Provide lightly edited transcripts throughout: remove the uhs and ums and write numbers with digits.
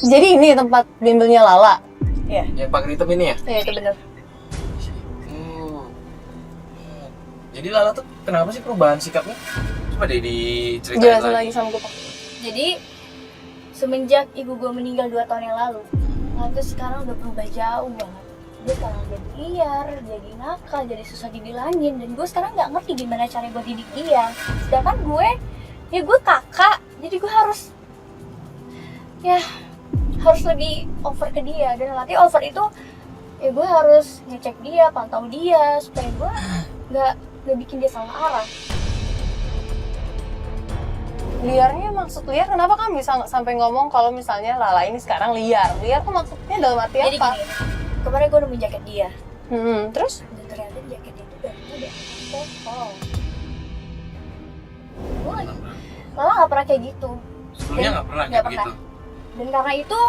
Jadi ini tempat bimbelnya Lala? Iya. Yang pakai hitam ini ya? Iya, itu bener. Jadi Lala tuh kenapa sih perubahan sikapnya? Coba deh diceritain Jelasin lagi lagi. sama gue. Jadi semenjak ibu gue meninggal 2 tahun yang lalu, Lala tuh sekarang udah berubah jauh banget. Dia sekarang jadi liar, jadi nakal, jadi susah dibilangin. Dan gue sekarang nggak ngerti gimana cara gue didik dia. Sedangkan gue kakak, jadi gue harus lebih over ke dia. Dan latih over itu ya gue harus ngecek dia, pantau dia supaya gue nggak bikin dia salah arah. Liarnya maksud liar, kenapa kan bisa sampai ngomong kalau misalnya Lala ini sekarang liar? Liar tuh maksudnya dalam arti Jadi apa? gini, kemarin gue nemuin jaket dia. Terus? Dan ternyata jaket itu darinya dia alkohol. Lala gak pernah kayak gitu. Sebelumnya nggak pernah Nggak kayak begitu. Dan karena itu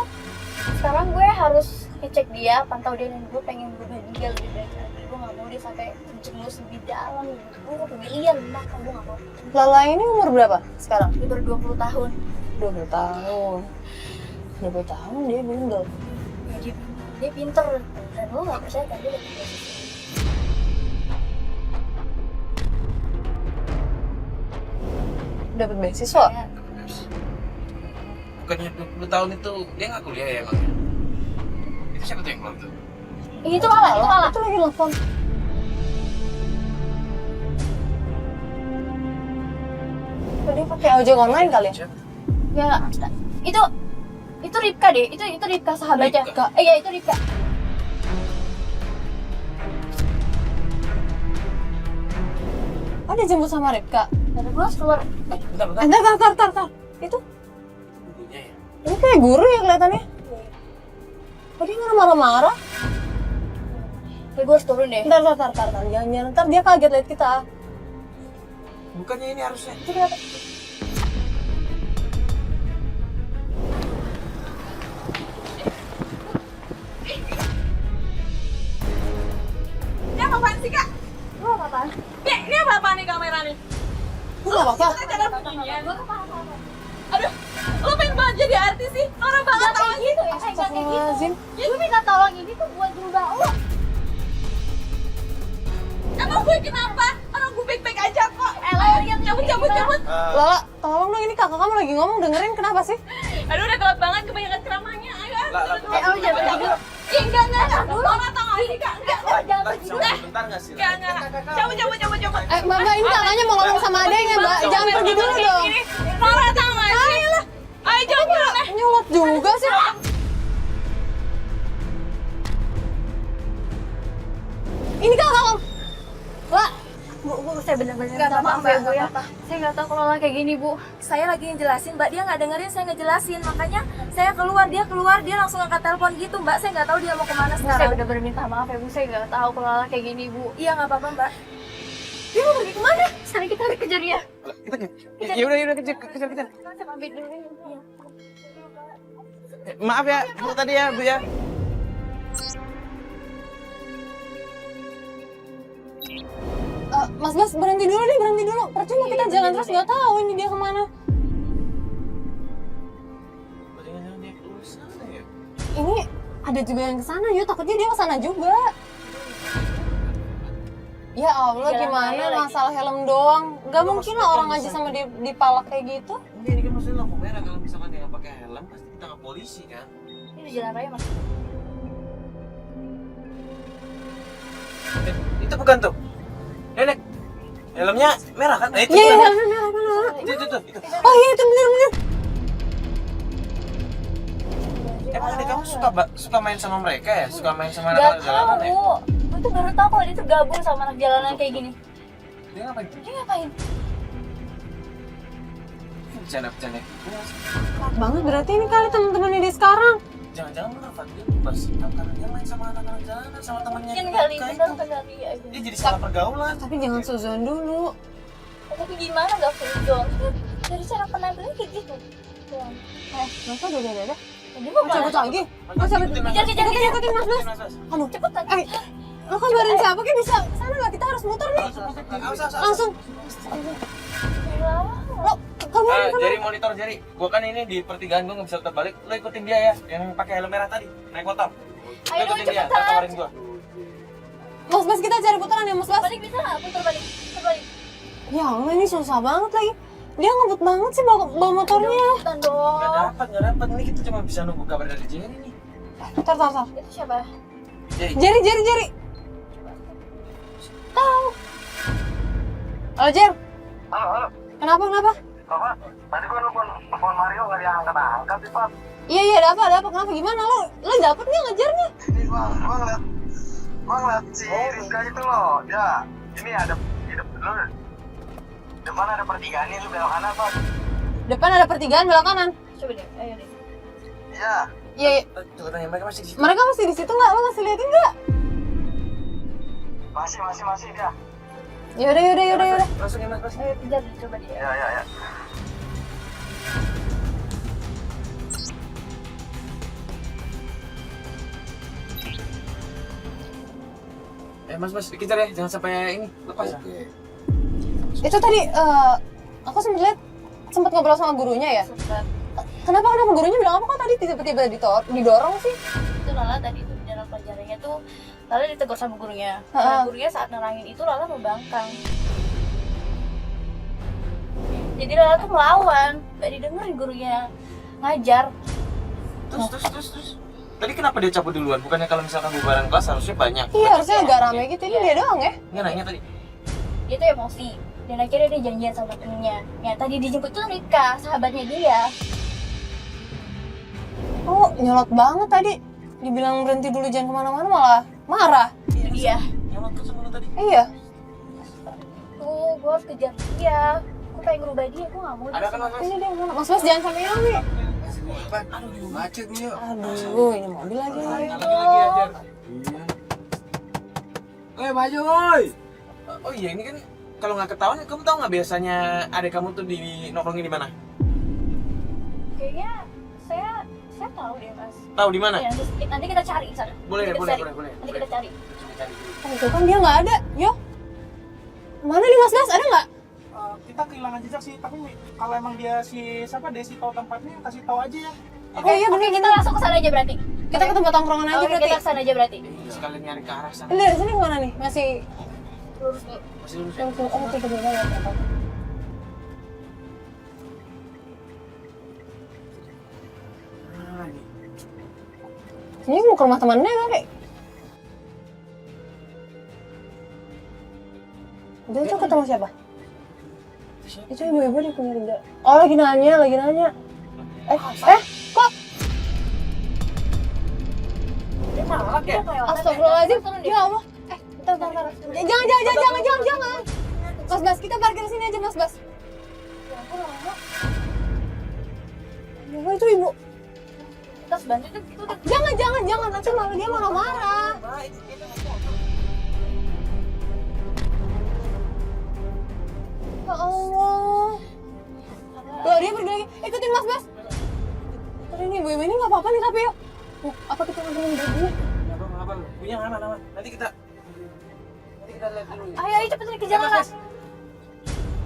sekarang gue harus ngecek dia, pantau dia, dan gue pengen berubah dia lebih baik lagi. Gue gak mau dia sampai menjerumus lebih dalam. Gue pemilihan nakal, gue gak mau. Lala ini umur berapa sekarang? Dia baru 20 tahun. 20 tahun. 20 tahun dia bimbel. Ya, dia pinter. Dan lo gak percaya kan dia udah pinter. Dapat beasiswa? Ya, Bukannya 20 tahun itu dia nggak kuliah ya emang? Itu siapa tuh yang keluar tuh? itu Lala. Itu lagi nelfon. Dia pakai ojek online kali ya? Siapa? Ya, itu Ripka deh. Itu Ripka sahabatnya. Ripka? Iya, itu Ripka. Oh, dia jemput sama Ripka. Dan gue harus keluar. Bentar. Tar. Itu Gurunya ya? ini kayak guru ya kelihatannya. Oh, dia marah-marah. Kayak gue harus turun deh. Tar. Jangan. Ntar dia kaget liat kita. Bukannya ini harusnya. Itu kenapa? Ini apaan sih, Kak? Lo apa-apaan? Ini apa-apaan nih kamera nih? Gue gak apa-apa. Kita cara beginian. Gue apa-apa. Aduh, lo pengen banget jadi artis sih? Orang banget Gak tau kayak gitu ya, kayak gitu. Astagfirullahaladzim. Gue minta tolong ini tuh buat berubah lo. Emang gue kenapa? Orang gue baik-baik aja kok. Lihat, cabut. Lala, tolong dong, ini kakak kamu lagi ngomong, dengerin kenapa sih? Aduh, udah telat banget kebanyakan ceramahnya. Ayo, Lo jangan pergi dulu. Ih, enggak. Orang tau gak sih, Kak? Enggak. Jangan pergi dulu. Bentar nggak sih? Enggak. Cabut. Mbak, ini kakaknya mau ngomong sama adanya, Mbak. Jangan pergi dulu dong. Orang tau gak sih? Ayo, cabut. Nyolot juga sih. Ini kakak kamu. Lah, Bu, saya benar-benar Nggak minta apa-apa, maaf ya, Bu nggak ya. apa-apa. Saya nggak tahu kalau Lala kayak gini, Bu. Saya lagi ngejelasin, Mbak. Dia nggak dengerin saya ngejelasin. Makanya saya keluar, dia langsung angkat telepon gitu, Mbak. Saya nggak tahu dia mau kemana Saya sekarang. benar-benar minta maaf ya, Bu. Saya nggak tahu kalau Lala kayak gini, Bu. Iya, nggak apa-apa, Mbak. Dia mau pergi kemana? Sekarang kita harus kejar dia. Ya udah kejar. Saya pamit dulu ya, Bu. Maaf ya Bu tadi ya Bu ya. Mas, berhenti dulu. Percuma kita jalan terus nggak tahu ini dia kemana. Jangan dia keluar sana ya. Ini ada juga yang kesana, yuk takutnya dia kesana juga. Ya Allah, Jalan gimana raya lagi. masalah helm doang? Gak mungkin lah orang aja sama dipalak kayak gitu. Enggak, ini kan maksudnya lampu merah. Kalau misalkan dia nggak pakai helm pasti ditangkap polisi kan. Ini di jalan raya, Mas. Itu bukan tuh. Nenek. Helmnya merah kan? Itu. Iya, bukan. helmnya merah. Itu. Oh iya, itu bener. Emang adik kamu suka main sama mereka ya? Suka main sama Gak anak-anak tahu, jalanan ya? Bu. Gue tuh baru tahu kalau dia tuh gabung sama anak jalanan kayak gini. Dia ngapain? Dia ngapain? Bercanda. Kuat banget berarti ini kali teman-temannya dia sekarang. Jangan-jangan Rafa dia bebas karena dia main sama anak-anak jalanan sama temannya. Mungkin kali, Kayak bener itu. kali aja. Dia jadi salah pergaulan. Tapi jangan suzon dulu. Tapi gimana gak suzon? Dari cara penampilan kayak gitu. Tuh. Masa udah. Dia mau Cabut mana? lagi. Ikutin Mas Bas. Aduh, Cepetan. Lo kabarin siapa ki bisa sana nggak? Kita harus muter nih. Langsung. Lo kabarin. Jari monitor Jari. Gua kan ini di pertigaan gua nggak bisa putar balik. Lo ikutin dia ya, yang pakai helm merah tadi, naik motor. Lo Ayo, ikutin dia, cepetan. ntar kabarin gua. Mas, kita cari putaran ya, Mas. Balik bisa nggak? Putar balik. Ya Allah, ini susah banget lagi. Dia ngebut banget sih bawa motornya. Cepetan dong. Nggak dapat. Ini kita cuma bisa nunggu kabar dari Jari nih. Tar. Itu siapa? Jari. Jeri. Tahu. Halo, Jer. Halo. Kenapa? Apa? Tadi gua nelfon Mario nggak diangkat sih, Pak. Iya, ada apa? Kenapa? Gimana lo dapet nggak ngejarnya? Ini gua ngeliat si Rizka itu loh. Dia ini ada di depan ada pertigaan nih, lu belok kanan, Pak. Depan ada pertigaan belok kanan. Coba deh, ayo deh. Iya. Iya. Coba tanya mereka masih di situ. Mereka masih di situ nggak? Lo masih liatin nggak? Masih dia. Yaudah. Langsung ya Mas. Ayo kejar deh, coba deh. Ya. Mas, dikejar ya, jangan sampai ini lepas. Itu tadi aku sempat ngobrol sama gurunya ya. Sempet. Kenapa gurunya bilang apa kok tadi tiba-tiba didorong sih? Itu Lala tadi tuh di dalam pelajarannya tuh Lala ditegur sama gurunya. Ha-ha. Karena gurunya saat nerangin itu Lala membangkang. Jadi Lala tuh melawan, gak didengerin gurunya ngajar. Terus. Tadi kenapa dia cabut duluan? Bukannya kalau misalkan bubaran kelas harusnya banyak. Iya, harusnya agak rame gitu. Ini dia doang ya. Nggak nanya tadi. Dia tuh emosi. Dan akhirnya dia janjian sama temennya. Ya tadi dijemput tuh Rika, sahabatnya dia. Oh, nyolot banget tadi. Dibilang berhenti dulu jangan kemana-mana malah marah. Itu dia. Nyolot kan sama lu tadi. Iya. Tuh, gue harus kejar dia. Gue pengen ngerubah dia, gue gak mau. Ada kan Mas? Ini dia mana? Mas jangan sampai hilang nih. Aduh, macet nih yuk. Aduh, ini mobil lagi. Lagi ajar. Maju woi. Oh iya, ini kan kalau nggak ketahuan, kamu tahu nggak biasanya adik kamu tuh di nongkrongnya di mana? Kayaknya saya tahu deh mas. Tahu di mana? Ya, nanti kita cari di sana. Boleh. Nanti kita cari. Itu kan dia nggak ada. Yo. Mana nih Mas? Ada nggak? Kita kehilangan jejak sih, tapi kalau emang dia si Desi tahu tempatnya, kasih tahu aja ya. Oke, iya Oke, bener. kita langsung ke sana aja berarti. Kita ke tempat tongkrongan aja Oke, berarti. kita ke sana aja berarti. Sekalian nyari ke arah sana. Ini dari sini kemana nih? Masih Lurus dulu. Masih lurus ya? Oh, oke, kedua ya. Nah, ini. Ini mau ke rumah temannya kali. Dia tuh ketemu siapa? Itu ibu-ibu di punya Riga. Oh, lagi nanya. Kok? Dia malak ya? Astagfirullahaladzim. Ya Allah. Bentar. Jangan. Mas, kita parkir sini aja, Mas. Ya, itu ibu. Kita harus bantu itu udah. Jangan. Nanti malah dia marah-marah. Ya Allah. Loh, dia pergi lagi. Ikutin Mas. Tadi ini ibu-ibu ini nggak apa-apa nih tapi yuk. Apa kita ngomongin dulu? Nggak apa. Punya aman. Nanti kita lihat dulu. Ayo cepet kejar Lala.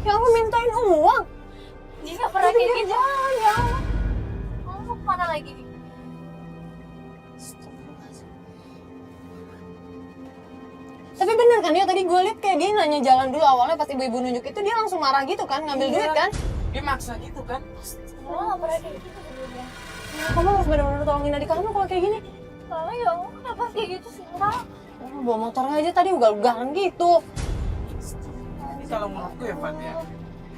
Ya Allah, mintain uang. Dia nggak pernah kayak gitu. Jangan, ya Allah. Mau kemana lagi nih? Tapi bener kan ya, tadi gue liat kayak dia nanya jalan dulu awalnya pas ibu-ibu nunjuk itu dia langsung marah gitu kan, ngambil duit kan. Dia maksa gitu kan? Lala nggak pernah kayak gitu sebelumnya. Ya, kamu harus bener-bener tolongin adik kamu kalau kayak gini. Lala ya Allah, kenapa kayak gitu sih Lala? Oh, bawa motornya aja tadi ugal-ugalan gitu. Ini kalau menurutku ya Fat ya,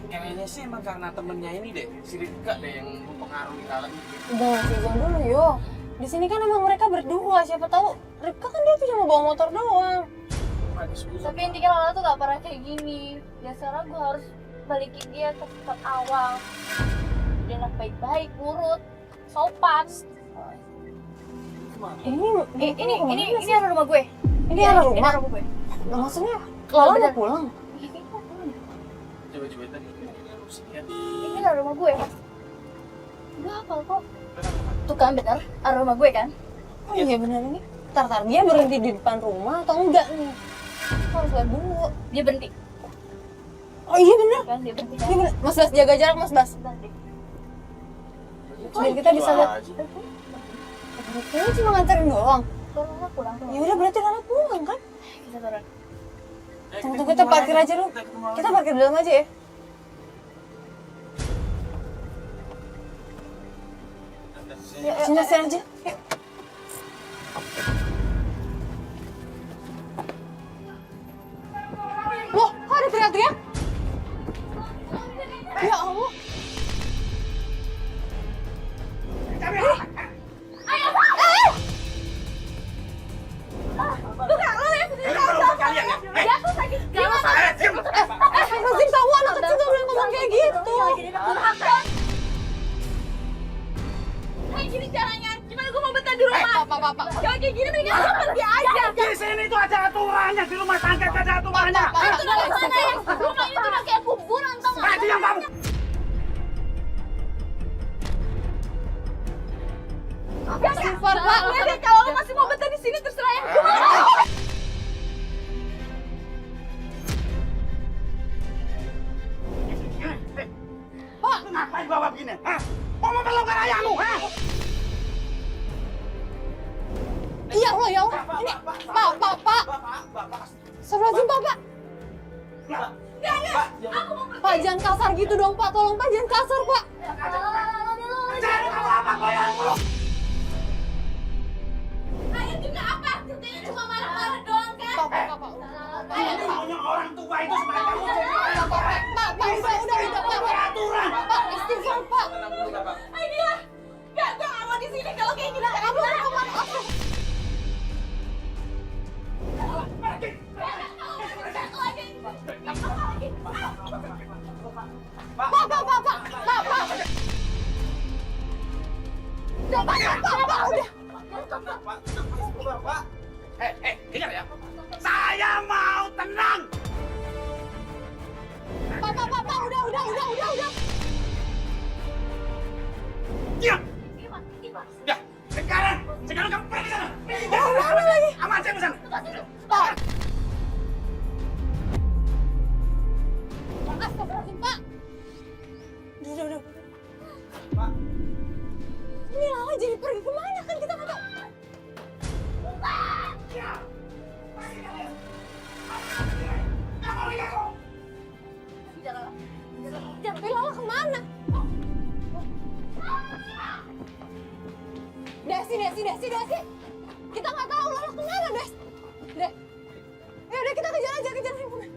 kayaknya sih emang karena temennya ini deh, si Rika deh yang mempengaruhi Lala gitu. Udah ngasih izin dulu yo. Di sini kan emang mereka berdua, siapa tahu Rika kan dia tuh cuma bawa motor doang. Tapi intinya Lala tuh gak pernah kayak gini. Ya sekarang gue harus balikin dia ke tempat awal. Dia anak baik-baik, nurut, sopan. Ini ada rumah gue. Ini ada rumah. Ini ada rumah gue. Nah, maksudnya Lala bener. mau pulang. Coba tadi. Ini ada rumah gue. Gue hafal kok. Tuh kan bener, ada rumah gue kan. Oh iya benar ini. Tar dia berhenti di depan rumah atau enggak nih? Harus lihat dulu. Dia berhenti. Oh iya bener. Kan dia berhenti kan. Iya bener. Mas Bas, jaga jarak Mas Bas. Biar kita bisa lihat. Kayaknya cuma nganterin doang. Tolonglah pulang tuh. Ya udah berarti Lala pulang kan? Kita turun. Tunggu kita parkir aja dulu. Kita parkir di dalam aja ya. Sini aja. Yuk. Loh, kok ada teriak-teriak? Ya Allah. Lazim tahu anak kecil gak boleh ngomong kayak gitu. Kayak gini caranya, gimana gue mau betah di rumah? Pak. Jangan kayak gini, mendingan gue pergi aja. Di sini tuh ada aturannya, di rumah tangga ada aturannya. Aturan mana ya? Rumah ini tuh udah kayak kuburan, tau gak? Tadi yang kamu. Istighfar, Pak. Gue deh, kalau lo masih mau betah di sini terserah ya. Gue mau. Pak, ngapain bawa begini? Hah? Mau memperlakukan ayahmu, hah? Iya Allah, ya Allah. Ini, Pak. Astagfirullahaladzim, Pak. Pak, jangan kasar gitu dong, Pak. Tolong, Pak, jangan kasar, Pak. Cari kamu apa goyangmu? Ayah juga apa? Kerjanya cuma marah-marah doang kan? Pak. Ini maunya orang tua itu supaya kamu jadi orang baik. Pak, udah, Pak. Aturan. Pak, istighfar, Pak. Ayo, gak, gue gak mau di sini kalau kayak gini. Kamu kemana? Pak. Dengar ya. Saya mau tenang. Pak, udah. Diam. Ya, sekarang kamu pergi sana. Mana lagi? Aman saya sana. Pak. Astagfirullahaladzim, Pak. Udah. Pak. Ini Lala jadi pergi kemana kan kita nggak tahu. Ya. Tapi Lala kemana? Desi. Kita nggak tahu Lala kemana, Des. Ya udah kita kejar handphone.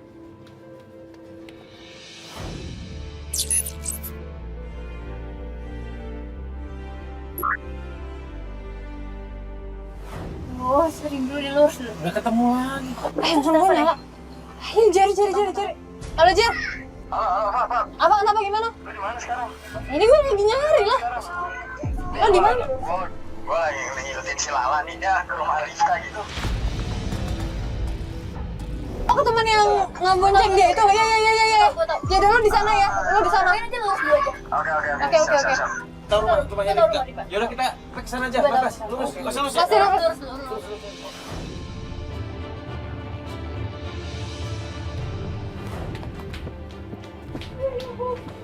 Oh, sering dulu di lurus dulu. Udah ketemu lagi. Handphone gue nyala. Ayo cari. Halo, Jer. Halo, Pak. Apa gimana? Lu di mana sekarang? Ini gue lagi nyari lah. Lo di mana? Gue lagi ngikutin si Lala nih, dia ke rumah Rifka gitu. Oh, ke teman yang ngebonceng dia itu. Iya. Ya udah lo di sana ya. Lo di sana. Aja lurus dulu aja. Oke. Oke. Tahu rumahnya Rifka. Yaudah kita ke sana aja, Bagas. Lurus. Masih lurus.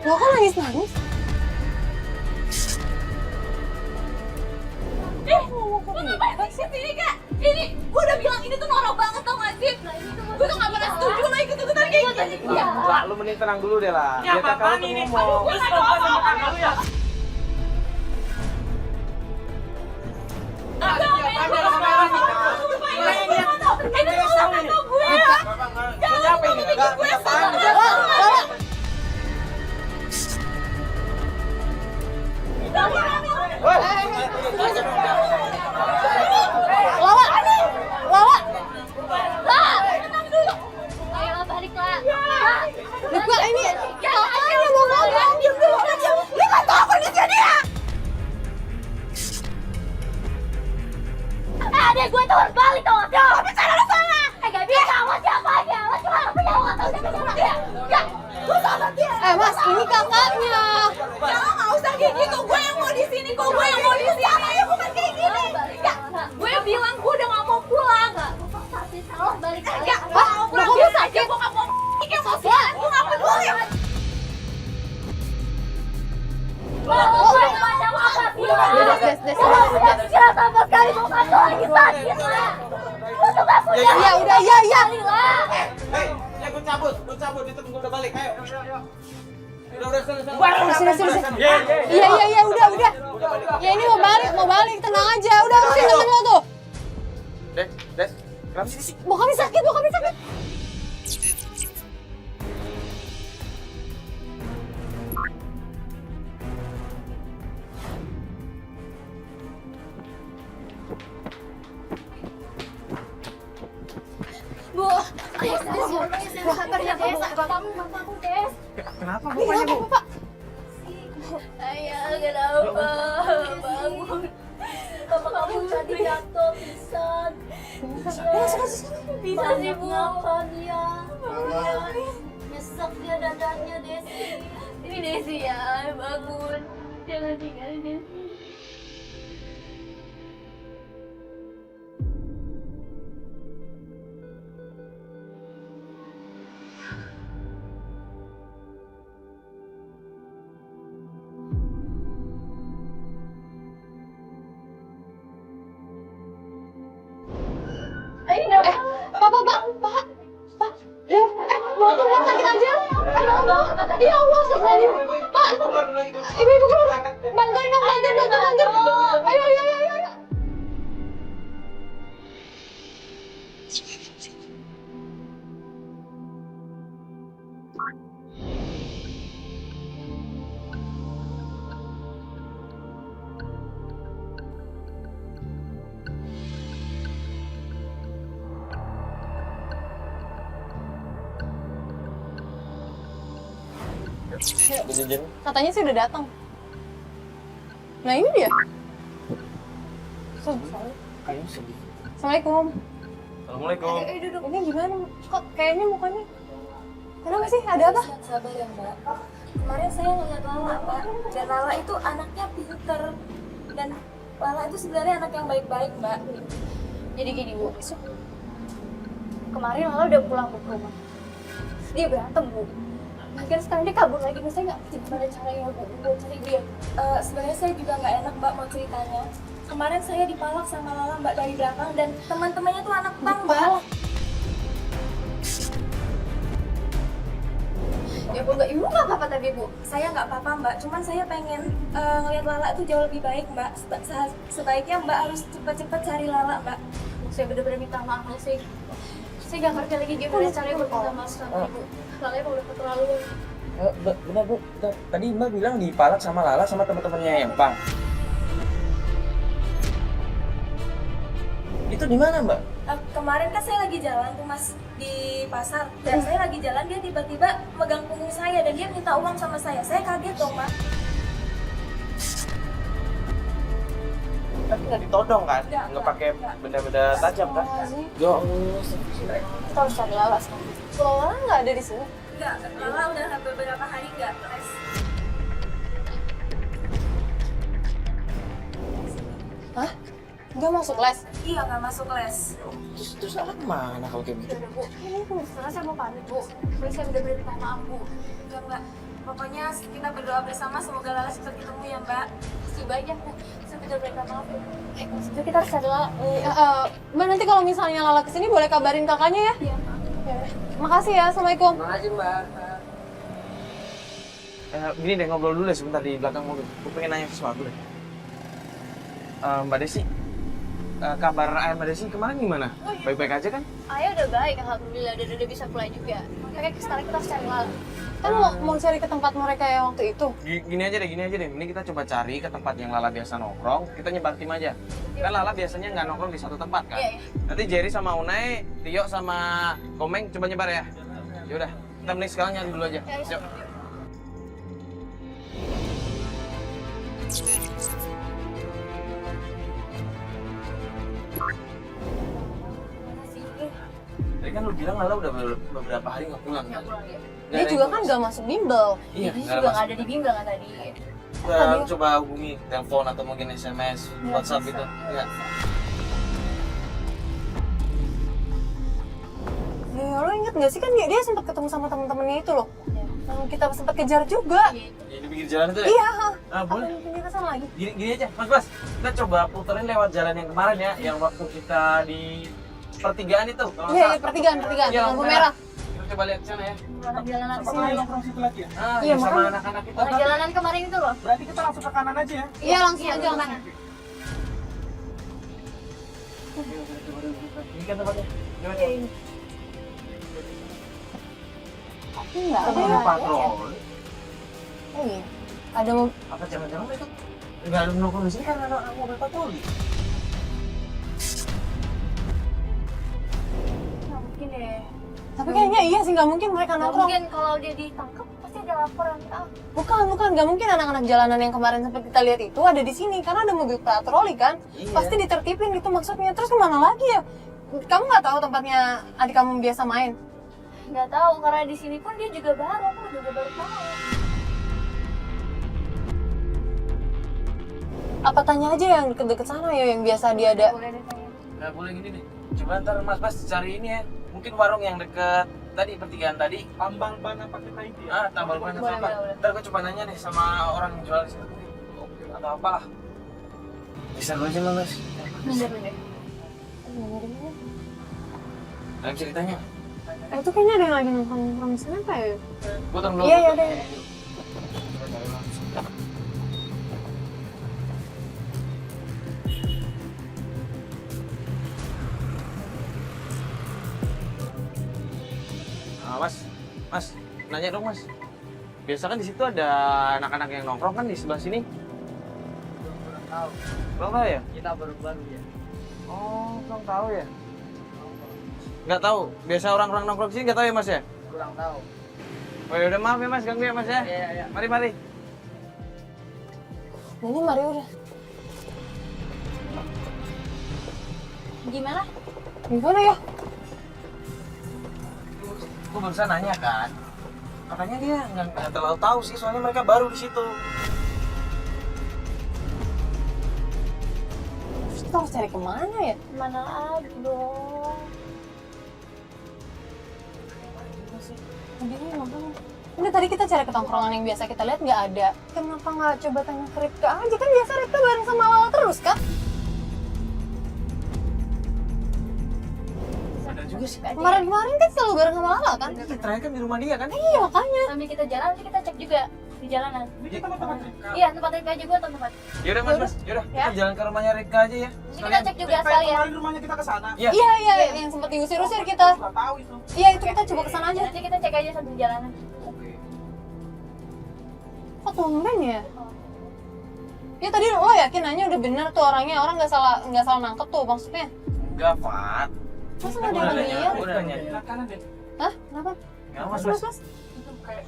Lo kok nangis? Lo ngapain sih sini, Kak? Ini, gue udah bilang ini tuh norak banget, tau gak sih? Gue tuh gak pernah setuju lo ikut-ikutan kayak gini. Lah, lu mending tenang dulu deh lah. Ya, Biar Bapak kakak ini. ngomong. Terus Bapak sama kakak lu ya. Lala. Ayo balik lah. Rifka, ini kakaknya mau ngomong. Lu nggak tahu kondisinya dia. Adek gue tuh harus balik tau gak sih? Tapi cara lu salah. Gak bisa, lo siapa aja? Lo cuma punya lo gak tau siapa dia. Gak, lo sama dia. Mas, ini kakaknya. Jangan, gak usah kayak gitu. Gue yang mau di sini, kok gue yang mau di sini. Ya bukan kayak gini. Ya, gue bilang gue udah gak mau pulang. Salah balik. Ya, gue gak mau pulang. Kamu sakit? Gue gak mau kayak sosial. Gue gak peduli. lagi sakit lah. Lu tuh gak punya Iya, udah, iya, iya. lah. Hei, ya gue cabut, itu gue udah balik, ayo. Udah, sana. Sini. Iya, udah. Ya ini mau balik, tenang aja. Udah, urusin temen lo tuh. Des, kenapa sih? Bokapnya sakit. Bu, sabar ya, Des. Bapakku, Des. Kenapa Ini kenapa, Pak? Ayah, kenapa? Bangun. Bapak kamu tadi jatuh, pingsan. Bisa sih, Bu. Ngapa dia? Nyesek dia dadanya, Desi. Ini Desi ya, bangun. Jangan tinggalin Desi. Pak. Bapak sakit aja. Ya Allah, astagfirullahaladzim. Pak, ibu keluar. Bantuin dong. Ayo. Katanya sih udah datang. Nah ini dia. Assalamualaikum. Assalamualaikum. Ini gimana? Kok kayaknya mukanya? Kenapa sih? Ada apa? Sabar ya, Mbak. Kemarin saya ngeliat Lala, Mbak. Dan Lala itu anaknya pinter. Dan Lala itu sebenarnya anak yang baik-baik, Mbak. Jadi gini, Bu. Kemarin Lala udah pulang ke rumah. Dia berantem, Bu. Akhirnya sekarang dia kabur lagi. Saya nggak ngerti gimana caranya buat cari dia. Sebenarnya saya juga nggak enak, Mbak, mau ceritanya. Kemarin saya dipalak sama Lala, Mbak, dari belakang. Dan teman-temannya tuh anak pang, Mbak. Ya Bu, Ibu nggak apa-apa tadi, Bu? Saya nggak apa-apa, Mbak. Cuman saya pengen ngeliat Lala itu jauh lebih baik, Mbak. Sebaiknya Mbak harus cepat-cepat cari Lala, Mbak. Saya benar-benar minta maaf, saya nggak ngerti lagi gimana caranya buat minta maaf sama Ibu. Lala emang udah keterlaluan. Benar Bu, tadi Mbak bilang dipalak sama Lala sama teman-temannya yang Pang. Itu di mana Mbak? Kemarin kan saya lagi jalan tuh Mas di pasar. Dan saya lagi jalan, dia tiba-tiba megang punggung saya dan dia minta uang sama saya. Saya kaget dong, Mas. Tapi nggak ditodong kan? Nggak pakai benda-benda tajam kan? Ya Allah. Kita harus cari Lala sekarang. Lala nggak ada di sini. Enggak, Lala udah beberapa hari nggak les. Hah? Nggak masuk les? Iya, nggak masuk les. Terus Lala kemana kalau kayak gitu? Udah, Bu. Ini sebenarnya saya mau pamit, Bu. Boleh saya benar-benar minta maaf, Bu. Enggak. Pokoknya kita berdoa bersama semoga Lala cepat ketemu ya, Mbak. Masih banyak, Bu. Saya benar-benar minta maaf, Bu. Maksudnya kita harus cari Lala. Mbak, nanti kalau misalnya Lala kesini boleh kabarin kakaknya ya? Iya, Mbak. Makasih ya, Assalamualaikum. Makasih Mbak. Gini deh, ngobrol dulu deh sebentar di belakang mobil. Gue pengen nanya sesuatu deh. Mbak Desi, kabar ayah Mbak Desi kemarin gimana? Baik-baik aja kan? Ayah udah baik, alhamdulillah, dan udah bisa pulang juga. Makanya sekarang kita harus cari Lala. Kan mau cari ke tempat mereka yang waktu itu. Gini aja deh. Ini kita coba cari ke tempat yang Lala biasa nongkrong. Kita nyebar tim aja. Kan Lala biasanya nggak nongkrong di satu tempat kan? Iya. Nanti Jerry sama Unai, Tio sama Komeng coba nyebar ya. Yaudah, kita mending sekarang nyari dulu aja. Yuk. Tadi kan lu bilang Lala udah beberapa hari nggak pulang kan? Dia juga kan nggak masuk bimbel. Iya, Dia juga nggak ada di bimbel kan tadi. Kita coba hubungi telepon atau mungkin SMS, WhatsApp gitu. Ya. Ya, lo inget nggak sih kan dia sempat ketemu sama temen-temennya itu loh. Yang kita sempat kejar juga. Di pinggir jalan itu ya? Iya. Ah, boleh. ke sana lagi. Gini aja, Mas. Kita coba puterin lewat jalan yang kemarin ya, yang waktu kita di pertigaan itu. Kalau nggak Iya, salah. pertigaan, Iya, lampu merah. Kita coba lihat ke sana ya. Jalanan Apa sini. nongkrong situ lagi ya? Ah, Iya, yang sama makanya. anak-anak itu. Jalanan kemarin itu loh. Berarti kita langsung ke kanan aja ya? Iya, langsung aja ke kanan. Ini kan tempatnya. Gimana? Tapi nggak Ada ada. patroli. Oh iya. Ada mau Apa jangan-jangan itu nggak ada nongkrong di sini kan ada mobil patroli. Nggak mungkin deh. Tapi kayaknya iya sih, nggak mungkin mereka Nggak nongkrong. mungkin kalau dia ditangkap pasti ada laporan ke aku. Bukan, nggak mungkin anak-anak jalanan yang kemarin sempat kita lihat itu ada di sini karena ada mobil patroli kan. Iya. Pasti ditertipin itu maksudnya. Terus kemana lagi ya? Kamu nggak tahu tempatnya adik kamu biasa main? Nggak tahu karena di sini pun dia juga baru, aku juga baru tahu. Apa tanya aja yang deket-deket sana ya, yang biasa dia ada. Boleh deh tanya. Nggak boleh gini deh. Coba ntar Mas cari ini ya. Mungkin warung yang deket tadi pertigaan tadi. Tambang ban apa kita itu ya? Ah, tambal ban atau Boleh, apa? boleh. Ntar gue coba nanya deh sama orang yang jual di situ. Atau apalah. Bisa gue aja Mas. Bener deh. Ada ceritanya. Itu kayaknya ada yang lagi nongkrong di sana apa ya? Gue tunggu dulu. Iya, iya deh. Mas, nanya dong Mas. Biasa kan di situ ada anak-anak yang nongkrong kan di sebelah sini. Kurang tahu. Belum tahu ya? Kita baru-baru ya. Oh, belum tahu ya? Nggak tahu. Biasa orang-orang nongkrong sini nggak tahu ya Mas ya? Kurang tahu. Oh ya udah maaf ya Mas, ganggu ya Mas ya. Iya. Mari. Ini mari udah. Gimana? Gimana ya? Gue barusan nanya kan. Katanya dia nggak terlalu tahu sih, soalnya mereka baru di situ. Terus kita harus cari kemana ya? Mana lagi dong? Begini makanya. Udah tadi kita cari ke tongkrongan yang biasa kita lihat nggak ada. Kenapa nggak coba tanya ke Ripka aja? Kan biasa Ripka bareng sama Lala terus kan? Ada juga sih. Kemarin kan selalu bareng sama Lala kan? Kita terakhir kan di rumah dia kan? Iya makanya. Sambil kita jalan, nanti kita cek juga di jalanan. Ini kita tempat Rika. Iya, tempat Rika aja gue tempat. Yaudah Mas, yaudah kita jalan ke rumahnya Rika aja ya. Nanti kita cek juga Kayak sekalian. kemarin rumahnya kita ke sana. Iya. Iya, yang sempat diusir-usir kita. Nggak tahu itu. Iya, itu kita coba kesana aja. Nanti kita cek aja sambil jalanan. Kok tumben ya? Ya tadi lo yakin nanya udah bener tuh orangnya, orang nggak salah nangkep tuh maksudnya. Enggak, Fat. Masa nggak ada yang lihat? Udah nanya. Sebelah kanan deh. Hah? Kenapa? Enggak Mas. Mas. Itu kayak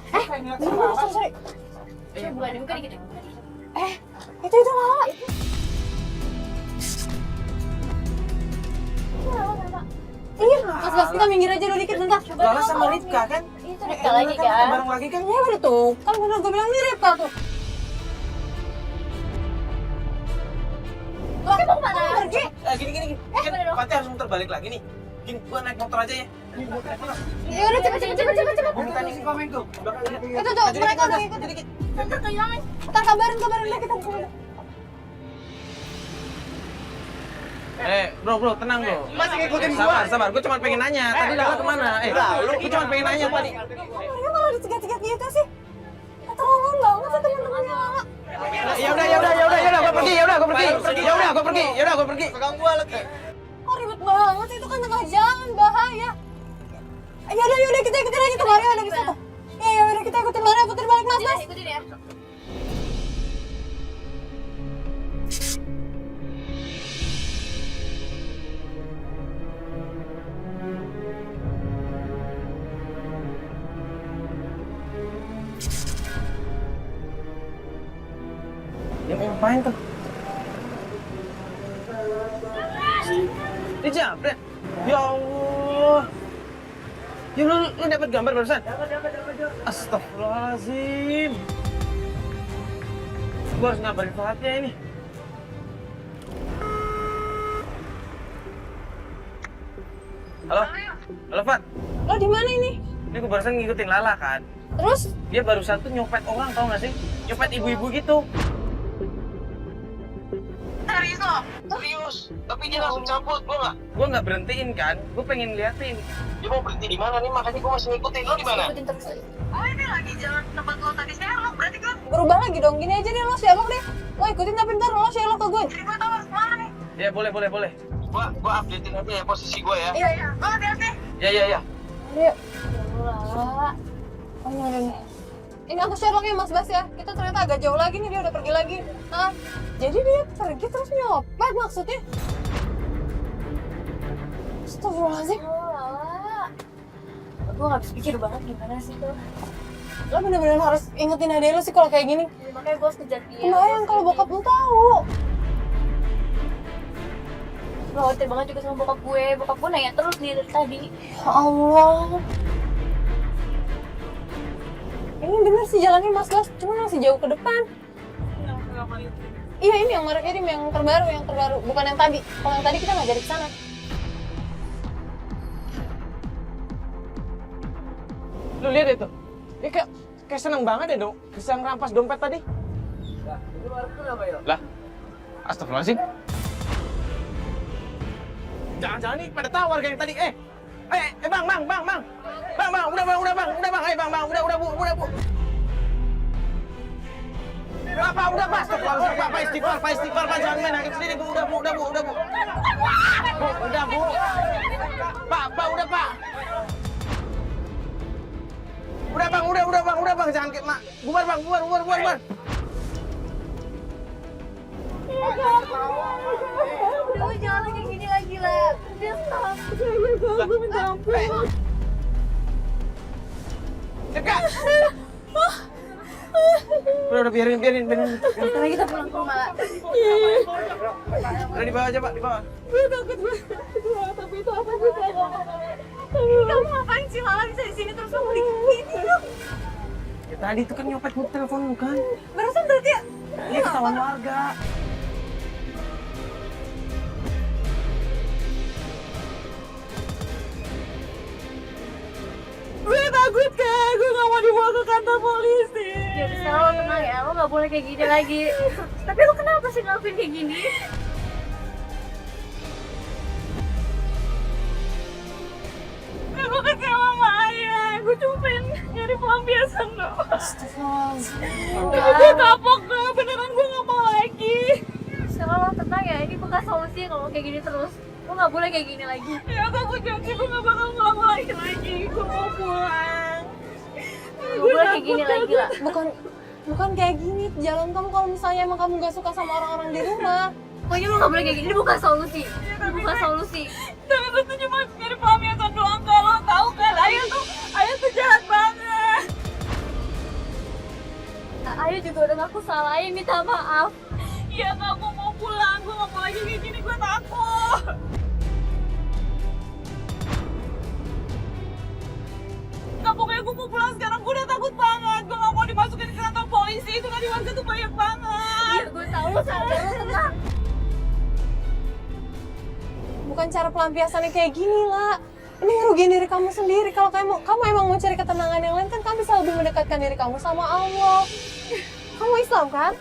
ngeliat Sorry, sebelah. sorry. Coba buka deh, buka dikit. Itu Lala. Iya, mas kita minggir aja dulu dikit bentar. Lala sama Rika kan? Itu Rika lagi kan? Bareng lagi kan? Ya udah tuh, kan bener gue bilang mirip kan tuh. Lah, mau kemana? Pergi. Gini. Kan bener dong. Fatih harus muter balik lagi nih. Gini, gua naik motor aja ya. Ya udah cepet. Gua minta isi komen tuh. Itu tuh mereka udah ikut. Ntar kehilangan. Ntar kabarin deh kita. Bro, tenang bro. Masih ngikutin gua. Sabar. Gua cuma pengen nanya. Tadi Lala kemana? Gua cuma pengen nanya tadi. Mereka malah dicegat-cegat gitu sih. Keterlaluan banget sih teman-temannya Lala. Ya udah, gua pergi. Pegang gua lagi. Kok ribet banget sih, itu kan tengah jalan, bahaya. Yaudah kita ikutin aja tuh Mario ada di situ. Ya udah kita ikutin Mario, putar balik mas. Ikutin ya. Dia mau ngapain tuh? Dia jambret. Ya Allah. Ya lu dapat gambar barusan? Dapat. Astagfirullahaladzim. Gua harus ngabarin Fatih ini. Halo Fat. Lo di mana ini? Ini gua barusan ngikutin Lala kan. Terus? Dia barusan tuh nyopet orang, tau gak sih? Nyopet ibu-ibu gitu. berhenti kok. Serius. Tapi dia langsung cabut. Gua nggak berhentiin kan, gua pengen liatin. Dia mau berhenti di mana nih? Makanya gue masih ngikutin. Lo di mana? Ikutin terus aja. Oh ini lagi jalan tempat lo tadi Sherlock. Berarti gue Berubah lagi dong, gini aja deh lo Sherlock deh. Lo ikutin tapi ntar lo Sherlock ke gue. jadi gue tahu harus kemana nih. Ya boleh. Gue updatein aja ya posisi gue ya. Iya. Oh hati-hati. Ya. Ayo. Lala. Oh ini. Ini aku Sherlocknya Mas Bas ya. Kita ternyata agak jauh lagi nih, dia udah pergi lagi. Nah, jadi dia pergi terus nyopet maksudnya. Astagfirullahaladzim. Lala. Gue gak bisa pikir banget gimana sih tuh. Lo bener-bener harus ingetin adek lo sih kalau kayak gini. Makanya gue harus kejar dia. Kebayang kalau bokap lo tahu. Gue khawatir banget juga sama bokap gue. Bokap gue nanya terus dia dari tadi. Ya Allah. Ini bener sih jalannya Mas Bas, cuma masih jauh ke depan. Iya ini yang Maret Edim yang terbaru, bukan yang tadi. Kalau yang tadi kita nggak jadi ke sana. Lu lihat itu, dia kayak seneng banget ya dong, bisa ngerampas dompet tadi. Lah, astagfirullahaladzim. Jangan-jangan nih pada tahu warga yang tadi. Bang, udah bang, udah bu. Pak, udah pak, astagfirullahaladzim, Pak istighfar, Pak jangan main hakim sendiri, bu, udah bu. Bu, udah bu. Pak, udah pak. Udah bang, jangan kayak mak. Bubar bang, bubar. Udah jangan kayak gini lagi lah. Udah stop. Gue minta ampun. Dekat. Udah biarin. Sekarang kita pulang ke rumah lah. Udah dibawa aja pak, dibawa. Gue takut banget. Tapi itu apa sih? Kamu ngapain sih Lala bisa di sini terus kamu digini? Ya tadi itu kan nyopet telepon kan. Barusan berarti ya? Ini ketahuan warga. Gue takut kak, gue gak mau dibawa ke kantor polisi. Jadi sekarang lo tenang ya, lo gak boleh kayak gini lagi. Tapi lo kenapa sih ngelakuin kayak gini? Aku kecewa sama ayah. Gue cuma pengen nyari pelampiasan doang. Gue kapok kak, beneran gue gak mau lagi. Sekarang lo tenang ya, ini bukan solusi kalau kayak gini terus. Lo gak boleh kayak gini lagi. Ya aku janji gue gak bakal ngulang lagi. Gue mau pulang. Gak boleh kayak gini lagi lah. Bukan kayak gini jalan kamu kalau misalnya emang kamu gak suka sama orang-orang di rumah. Pokoknya lo gak boleh kayak gini, ini bukan solusi. Ini bukan solusi. Tapi itu cuma nyari pelampiasan doang kak. Lo tau kan, ayah tuh jahat banget. Nah, Ayah juga udah ngaku salah, Ayah minta maaf. Iya kak, aku mau pulang. Gue gak mau lagi kayak gini, gue takut. Kak, pokoknya gue mau pulang sekarang. Gue udah takut banget. Gue gak mau dimasukin ke kantor polisi. Itu kan di warga tuh banyak banget. Iya, gue tahu lo salah, lo tenang. Bukan cara pelampiasannya kayak gini lah. Ini ngerugiin diri kamu sendiri. Kalau kamu emang mau cari ketenangan yang lain kan kamu bisa lebih mendekatkan diri kamu sama Allah. Kamu Islam kan?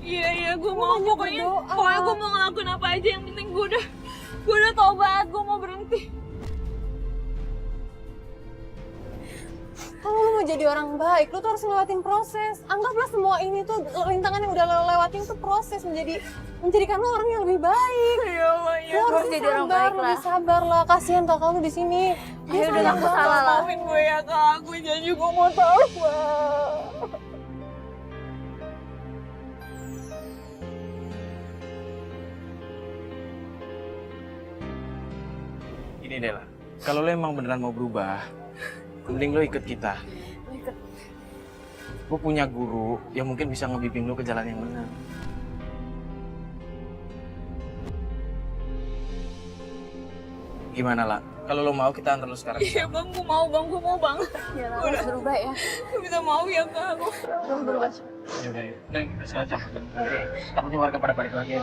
Iya, gue mau. Banyak Pokoknya berdoa. gue mau ngelakuin apa aja. Yang penting gue udah tobat. Gue mau berhenti. Kalau lu mau jadi orang baik, lu tuh harus ngelewatin proses. Anggaplah semua ini tuh rintangan yang udah lo lewatin tuh proses menjadikan lu orang yang lebih baik. Ya Allah, ya. Lu harus jadi orang baik lah. lebih sabar lah. Kasihan kakak lu di sini. Ayo udah ngaku salah lah. Maafin gue ya kak. Gue janji gue mau tobat. Gini deh lah, kalau lo emang beneran mau berubah, mending lo ikut kita. Gue punya guru yang mungkin bisa ngebimbing lo ke jalan yang benar. Gimana lah? Kalau lo mau kita antar lo sekarang. Iya bang, gue mau bang. Ya lah, lo harus berubah ya. Gue bisa mau ya kak. Ya udah, yuk. Kita sekarang cabut. Takutnya warga pada balik lagi.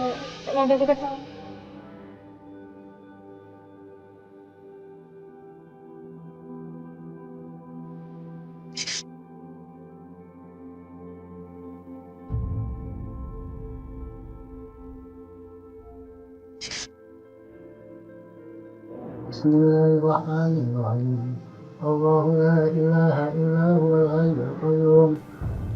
Mobil kita بسم الله الرحمن الرحيم الله لا إله إلا هو الحي القيوم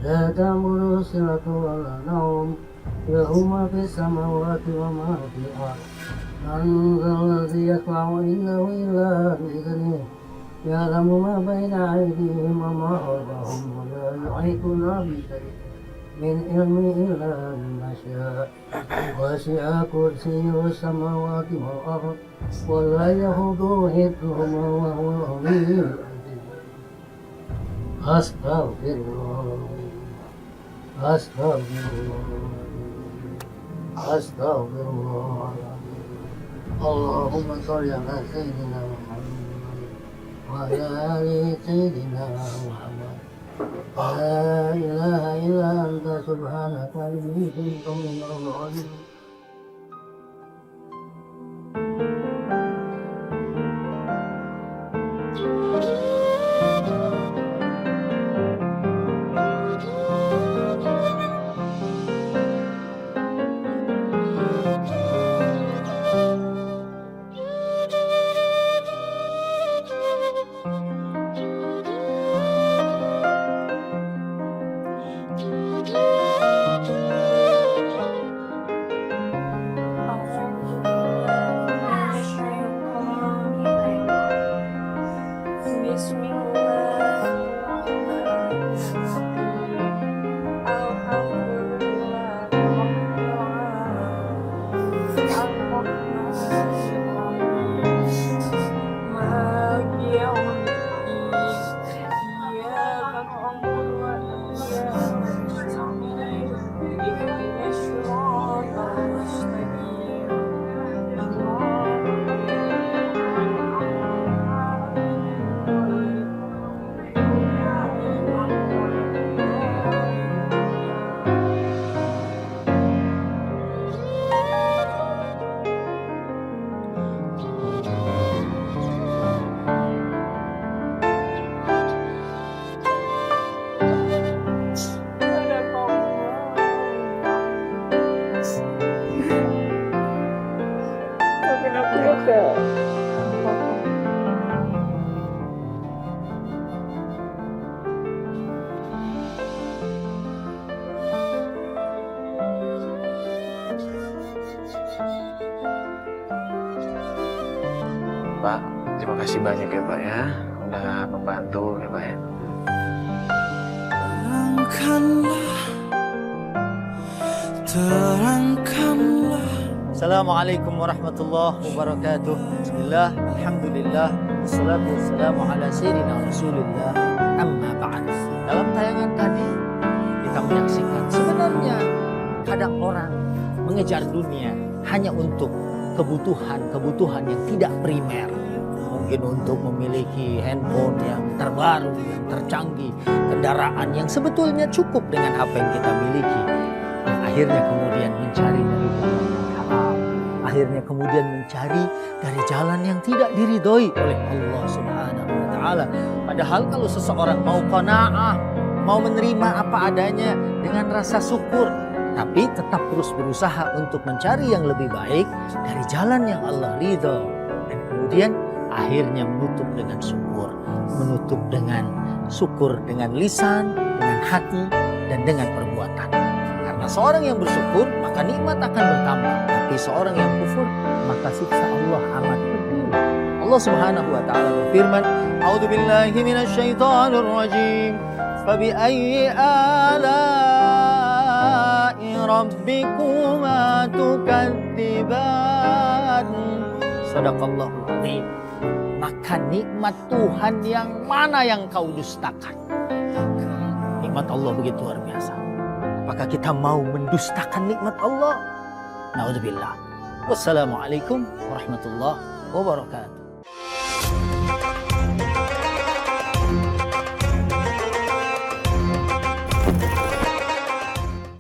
لا تأخذه سنة ولا نوم له ما في السماوات وما في الأرض من ذا الذي يشفع عنده إلا بإذنه يعلم ما بين أيديهم وما خلفهم ولا يحيطون بشيء من علمه إلا بما شاء وسع كرسيه السماوات والأرض ولا يهوده حفظهما وهو العلي العظيم أستغفر الله أستغفر الله أستغفر الله اللهم صل على سيدنا محمد وعلى آل سيدنا محمد لا إله إلا أنت سبحانك إني كنت من الظالمين Pak, terima kasih banyak ya Pak ya, udah membantu ya Pak ya. Assalamualaikum warahmatullahi wabarakatuh. Bismillah, alhamdulillah, wassalatu wassalamu ala sayyidina Rasulillah, amma ba'd. Dalam tayangan tadi kita menyaksikan sebenarnya kadang orang mengejar dunia hanya untuk kebutuhan yang tidak primer. Mungkin untuk memiliki handphone yang terbaru, yang tercanggih, kendaraan yang sebetulnya cukup dengan apa yang kita miliki. Akhirnya kemudian mencari dari jalan yang haram. Akhirnya kemudian mencari dari jalan yang tidak diridhoi oleh Allah Subhanahu wa taala. Padahal kalau seseorang mau qanaah, mau menerima apa adanya dengan rasa syukur, tapi tetap terus berusaha untuk mencari yang lebih baik dari jalan yang Allah ridho. Dan kemudian akhirnya menutup dengan syukur dengan lisan, dengan hati, dan dengan perbuatan. Karena seorang yang bersyukur maka nikmat akan bertambah, tapi seorang yang kufur maka siksa Allah amat pedih. Allah Subhanahu wa taala berfirman, "A'udzubillahi minasyaitonir rajim. Fabi'ayyi ala'i rabbikuma tukadziban." Shadaqallahul azim. Maka nikmat Tuhan yang mana yang kau dustakan? Nikmat Allah begitu luar biasa. Apakah kita mau mendustakan nikmat Allah? Na'udzubillah. Wassalamualaikum warahmatullahi wabarakatuh.